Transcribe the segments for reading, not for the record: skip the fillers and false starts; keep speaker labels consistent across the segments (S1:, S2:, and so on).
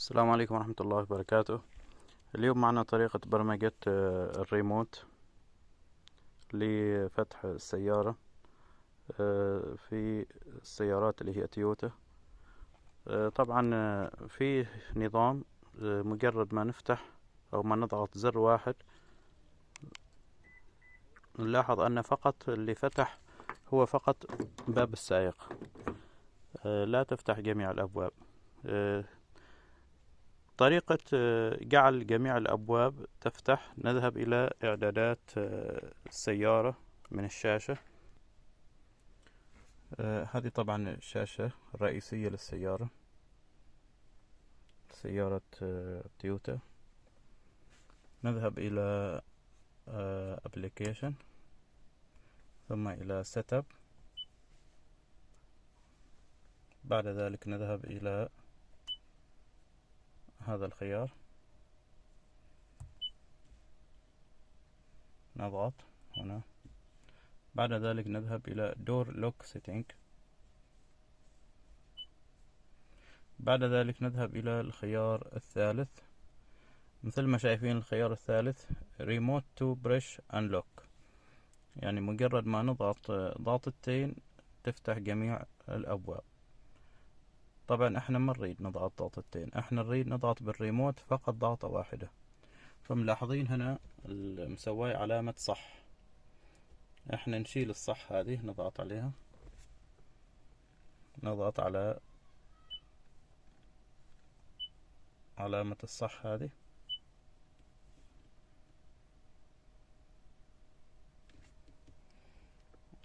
S1: السلام عليكم ورحمة الله وبركاته. اليوم معنا طريقة برمجة الريموت لفتح السيارة في السيارات اللي هي تويوتا. طبعا في نظام مجرد ما نفتح أو ما نضغط زر واحد نلاحظ أن فقط اللي فتح هو فقط باب السائق، لا تفتح جميع الأبواب. طريقة جعل جميع الأبواب تفتح، نذهب إلى إعدادات السيارة من الشاشة. هذه طبعا الشاشة الرئيسية للسيارة، سيارة تويوتا. نذهب إلى Application، ثم إلى Setup. بعد ذلك نذهب إلى هذا الخيار، نضغط هنا. بعد ذلك نذهب إلى Door Lock Setting. بعد ذلك نذهب إلى الخيار الثالث، مثل ما شايفين الخيار الثالث Remote to Brush Unlock، يعني مجرد ما نضغط ضغطتين تفتح جميع الأبواب. طبعا احنا ما نريد نضغط ضغطتين، احنا نريد نضغط بالريموت فقط ضغطة واحدة. فملاحظين هنا مسوي علامة صح، احنا نشيل الصح هذه، نضغط عليها، نضغط على علامة الصح هذه.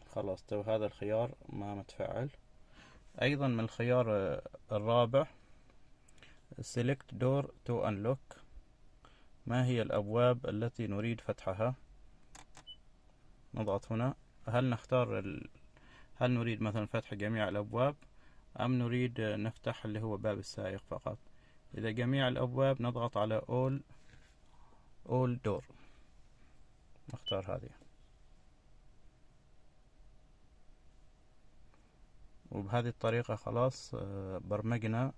S1: خلاص تو هذا الخيار ما متفعل. ايضا من الخيار الرابع Select Door to Unlock، ما هي الأبواب التي نريد فتحها. نضغط هنا، هل نختار هل نريد مثلا فتح جميع الأبواب أم نريد نفتح اللي هو باب السائق فقط. إذا جميع الأبواب نضغط على All Door، نختار هذه. وبهذه الطريقة خلاص برمجنا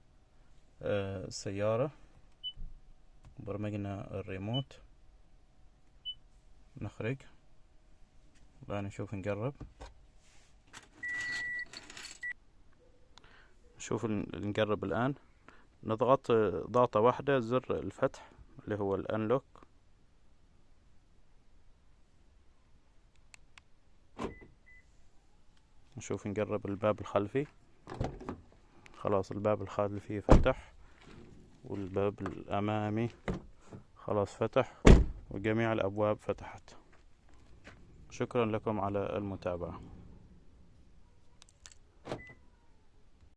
S1: السيارة، برمجنا الريموت. نخرج الآن، نشوف، نقرب، نقرب الآن. نضغط ضغطة واحدة زر الفتح اللي هو الأنلوك. نشوف، نقرب الباب الخلفي، خلاص الباب الخلفي فتح، والباب الأمامي خلاص فتح، وجميع الأبواب فتحت. شكرا لكم على المتابعة.